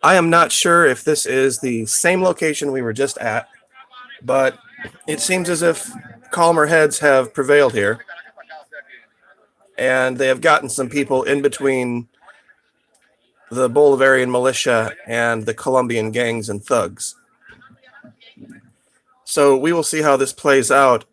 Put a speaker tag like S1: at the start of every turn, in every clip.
S1: I am not sure if this is the same location we were just at, but it seems as if calmer heads have prevailed here, and they have gotten some people in between the Bolivarian militia and the Colombian gangs and thugs. So we will see how this plays out.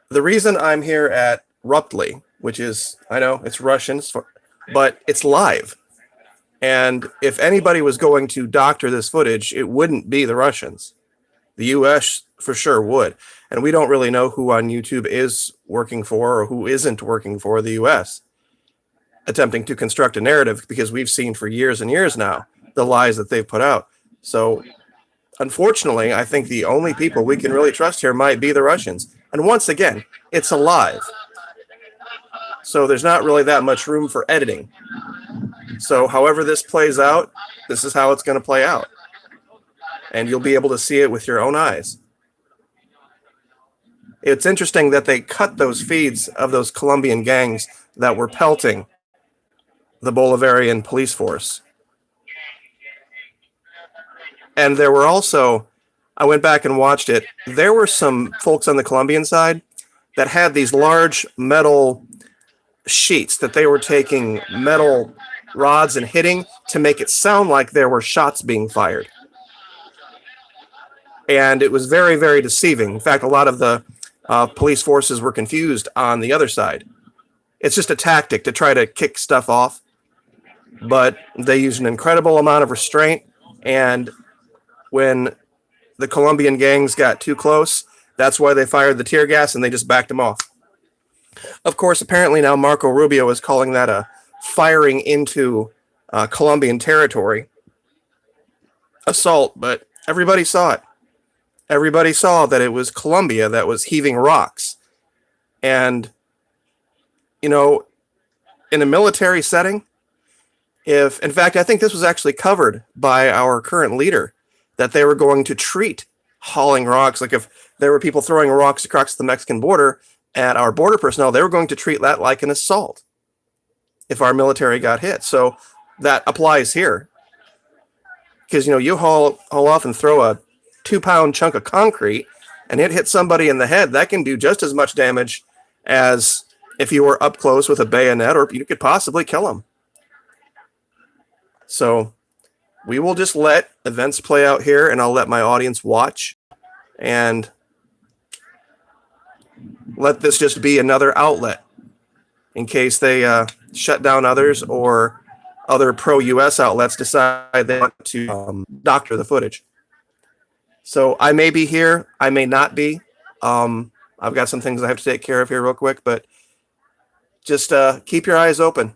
S1: The reason I'm here at Ruptly, which is, I know it's Russian, but it's live. And if anybody was going to doctor this footage, it wouldn't be the Russians. The US for sure would. And we don't really know who on YouTube is working for or who isn't working for the US, attempting to construct a narrative, because we've seen for years and years now the lies that they've put out. So unfortunately, I think the only people we can really trust here might be the Russians. And once again, it's alive. So there's not really that much room for editing. So however this plays out, this is how it's going to play out. And you'll be able to see it with your own eyes. It's interesting that they cut those feeds of those Colombian gangs that were pelting the Bolivarian police force. And there were also, I went back and watched it, there were some folks on the Colombian side that had these large metal sheets that they were taking metal rods and hitting to make it sound like there were shots being fired. And it was very, very deceiving. In fact, a lot of the police forces were confused on the other side. It's just a tactic to try to kick stuff off. But they used an incredible amount of restraint. And when the Colombian gangs got too close, that's why they fired the tear gas and they just backed them off. Of course, apparently now Marco Rubio is calling that a firing into Colombian territory assault, but everybody saw it. Everybody saw that it was Colombia that was heaving rocks. And, you know, in a military setting, in fact, I think this was actually covered by our current leader, that they were going to treat hauling rocks, like if there were people throwing rocks across the Mexican border at our border personnel, they were going to treat that like an assault if our military got hit. So that applies here. Because, you know, you haul off and throw a 2-pound chunk of concrete and it hits somebody in the head, that can do just as much damage as if you were up close with a bayonet, or you could possibly kill them. So we will just let events play out here, and I'll let my audience watch and let this just be another outlet in case they shut down others or other pro-US outlets decide they want to doctor the footage. So I may be here, I may not be. I've got some things I have to take care of here real quick, but just keep your eyes open.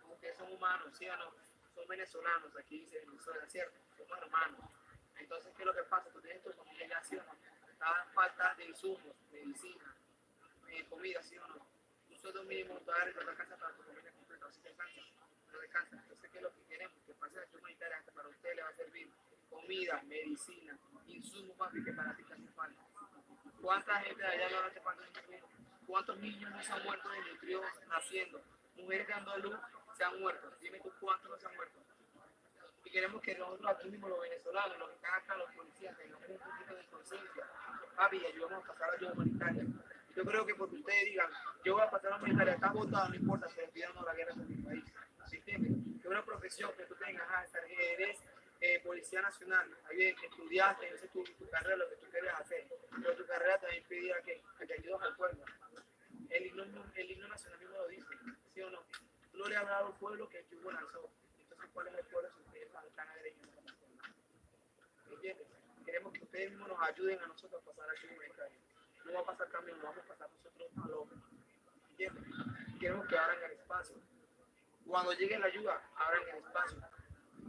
S2: Ustedes son humanos, ¿sí o no? Son venezolanos, aquí dice Venezuela, ¿cierto? Somos hermanos. Entonces, ¿qué es lo que pasa? Tú tienes tu familia ya, ¿sí o no? Está falta de insumos, medicina, comida, ¿sí o no? Un sueldo mínimo te va a dar la casa para tu familia completa, así que descansa, no descansa. Entonces, ¿qué es lo que queremos? Que pase la acción humanitaria, hasta para usted le va a servir comida, medicina, insumos, papi, que para ti te hace falta. ¿Cuánta gente de allá no hace falta de insumos? ¿Cuántos niños no se han muerto desnutridos naciendo? Mujeres dando a luz se han muerto. Dime tú cuántos no se han muerto. Y queremos que nosotros aquí mismo, los venezolanos, los que están acá, los policías, tengamos un poquito de conciencia. Papi, y ayudamos a pasar ayuda humanitaria. Yo creo que porque ustedes digan, yo voy a pasar la humanitaria, estás votado, no importa, pero pidiendo la guerra en mi país. ¿Sí entiendes? Es una profesión que tú tengas, eres policía nacional, ahí estudiaste, esa es tu carrera, lo que tú querías hacer. Pero tu carrera también pedía que ayudes al pueblo. El himno nacional mismo lo dice, ¿sí o no? Tú no le has dado al pueblo que el yugo lanzó. Entonces, ¿cuál es el pueblo si ustedes están agrediendo a la persona? ¿Entiendes? Queremos que ustedes mismos nos ayuden a nosotros a pasar aquí en esta. No va a pasar cambio, no vamos a pasar nosotros al hombre. ¿Entiendes? Queremos que abran el espacio. Cuando llegue la ayuda, abran el espacio.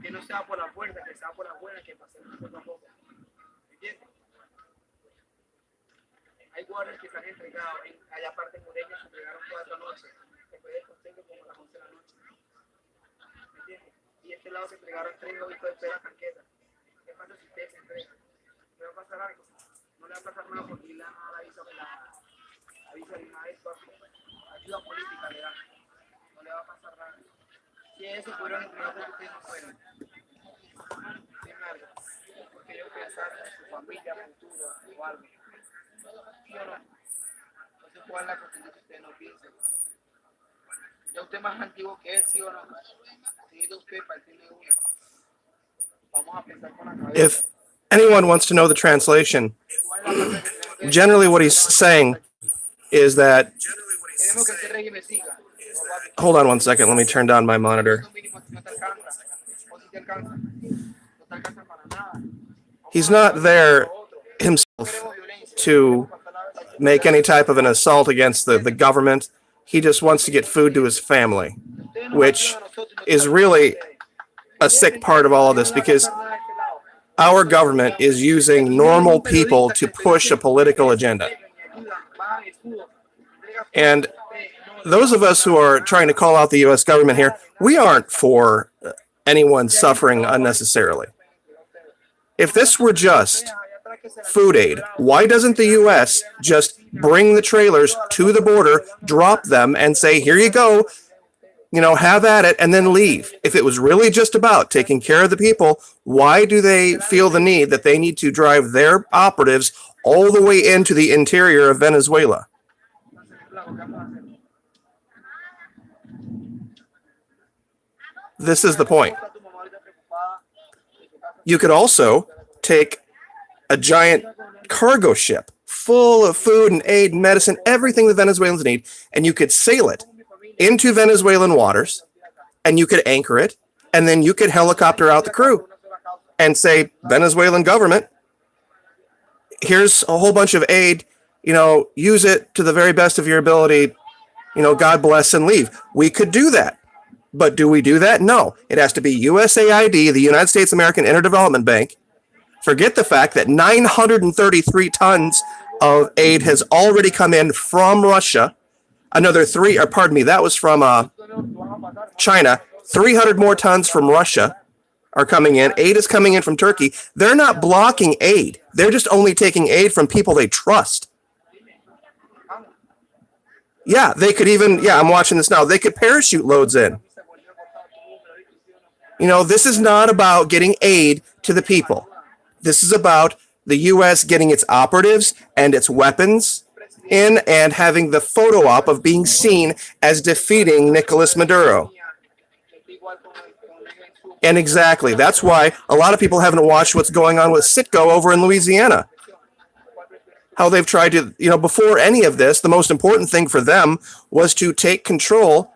S2: Que no sea por la fuerza, que sea por la buena, que pasemos poco a poco. ¿Entiendes? Hay guardias que se han entregado, allá aparte en Moreña se entregaron 4 noches, después del costeño como a las 11 de la noche. ¿Me entiendes? Y este lado se entregaron 3 hoyitos de espera canqueta. ¿Qué pasa si ustedes se entregan? ¿Le va a pasar algo? No le va a pasar nada porque la avisa ni nada de eso. Ayuda política le dan. No le va a pasar nada. Si eso fueron entregados porque ustedes no fueron. Sin algo. Porque ellos pensaron en su familia, futuro o algo. ¿Sí o no? Entonces, ¿cuál es la cuestión que usted no piensa? Ya usted más antiguo que él, ¿sí o no? Tiene usted para tiene uno. Vamos a pensar con la cabeza.
S1: If anyone wants to know the translation, generally what he's saying is that. Hold on one second. Let me turn down my monitor. He's not there himself to make any type of an assault against the government. He just wants to get food to his family, which is really a sick part of all of this, because our government is using normal people to push a political agenda. And those of us who are trying to call out the U.S. government here, we aren't for anyone suffering unnecessarily. If this were just food aid, why doesn't the U.S. just bring the trailers to the border, drop them, and say, here you go, have at it, and then leave? If it was really just about taking care of the people, why do they feel the need that they need to drive their operatives all the way into the interior of Venezuela? This is the point. You could also take a giant cargo ship full of food and aid and medicine, everything the Venezuelans need, and you could sail it into Venezuelan waters, and you could anchor it, and then you could helicopter out the crew and say, Venezuelan government, here's a whole bunch of aid, use it to the very best of your ability, God bless, and leave. We could do that. But do we do that? No. It has to be USAID, the United States American Interdevelopment Bank. Forget the fact that 933 tons of aid has already come in from Russia. Another that was from China. 300 more tons from Russia are coming in. Aid is coming in from Turkey. They're not blocking aid. They're just only taking aid from people they trust. Yeah, they could even, I'm watching this now. They could parachute loads in. This is not about getting aid to the people. This is about the U.S. getting its operatives and its weapons in and having the photo op of being seen as defeating Nicolas Maduro. And exactly, that's why a lot of people haven't watched what's going on with Citgo over in Louisiana. How they've tried to, before any of this, the most important thing for them was to take control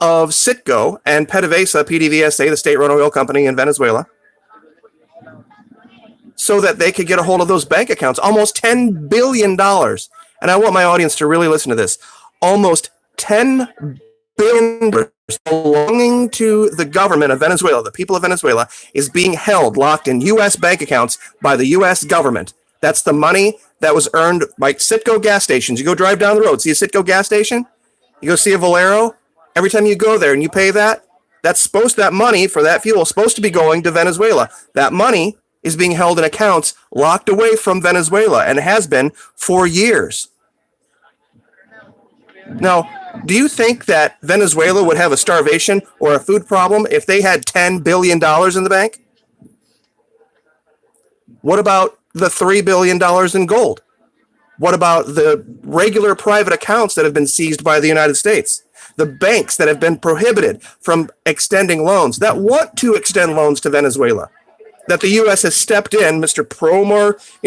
S1: of Citgo and PDVSA, the state-run oil company in Venezuela, so that they could get a hold of those bank accounts. Almost $10 billion. And I want my audience to really listen to this. Almost $10 billion belonging to the government of Venezuela, the people of Venezuela, is being held, locked in U.S. bank accounts by the U.S. government. That's the money that was earned by Citgo gas stations. You go drive down the road, see a Citgo gas station? You go see a Valero? Every time you go there and you pay that money for that fuel is supposed to be going to Venezuela. That money is being held in accounts locked away from Venezuela and has been for years. Now, do you think that Venezuela would have a starvation or a food problem if they had $10 billion in the bank? What about the $3 billion in gold? What about the regular private accounts that have been seized by the United States? The banks that have been prohibited from extending loans, that want to extend loans to Venezuela, that the U.S. has stepped in, Mr.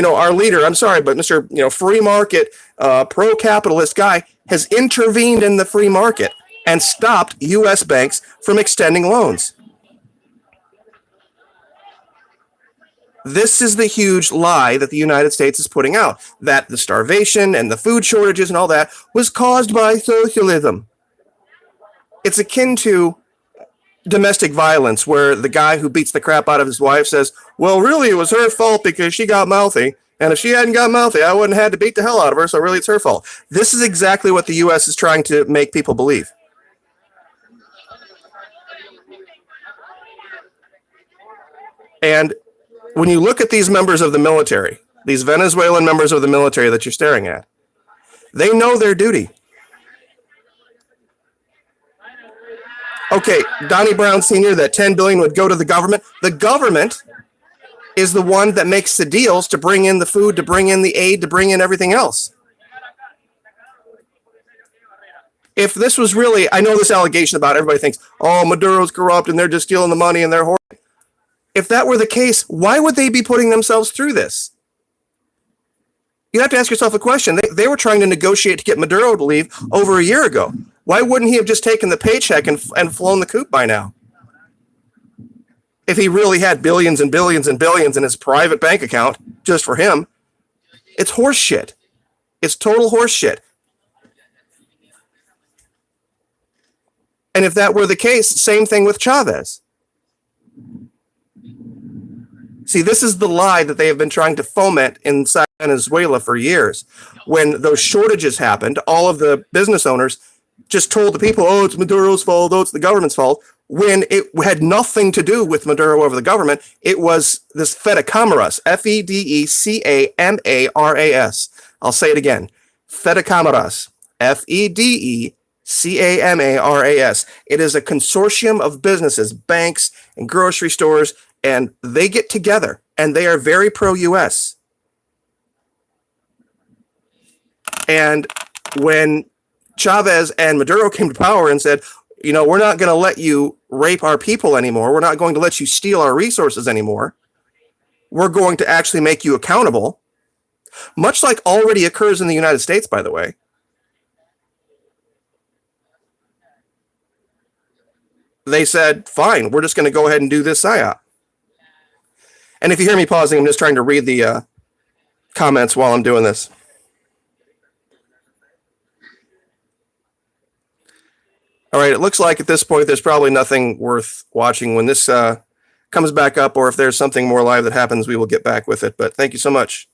S1: our leader, I'm sorry, but Mr. Free market, pro-capitalist guy has intervened in the free market and stopped U.S. banks from extending loans. This is the huge lie that the United States is putting out, that the starvation and the food shortages and all that was caused by socialism. It's akin to domestic violence, where the guy who beats the crap out of his wife says, well, really, it was her fault because she got mouthy. And if she hadn't got mouthy, I wouldn't have had to beat the hell out of her. So really, it's her fault. This is exactly what the U.S. is trying to make people believe. And when you look at these members of the military, these Venezuelan members of the military that you're staring at, they know their duty. Okay, Donnie Brown Sr., that $10 billion would go to the government. The government is the one that makes the deals to bring in the food, to bring in the aid, to bring in everything else. If this was really, I know this allegation about everybody thinks, oh, Maduro's corrupt and they're just stealing the money and they're horrible. If that were the case, why would they be putting themselves through this? You have to ask yourself a question. They were trying to negotiate to get Maduro to leave over a year ago. Why wouldn't he have just taken the paycheck and flown the coop by now? If he really had billions and billions and billions in his private bank account just for him, it's horse shit. It's total horse shit. And if that were the case, same thing with Chavez. See, this is the lie that they have been trying to foment inside Venezuela for years. When those shortages happened, all of the business owners just told the people, oh, it's Maduro's fault, oh, it's the government's fault, when it had nothing to do with Maduro over the government. It was this Fedecamaras, Fedecamaras. I'll say it again, Fedecamaras, Fedecamaras. It is a consortium of businesses, banks, and grocery stores, and they get together, and they are very pro-U.S. And when Chavez and Maduro came to power and said, you know, we're not going to let you rape our people anymore. We're not going to let you steal our resources anymore. We're going to actually make you accountable, much like already occurs in the United States, by the way. They said, fine, we're just going to go ahead and do this PSYOP. And if you hear me pausing, I'm just trying to read the comments while I'm doing this. All right, it looks like at this point there's probably nothing worth watching. When this comes back up, or if there's something more live that happens, we will get back with it. But thank you so much.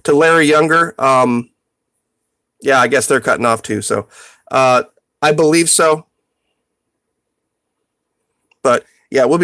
S1: To Larry Younger, yeah, I guess they're cutting off too. So I believe so. But yeah, we'll be back.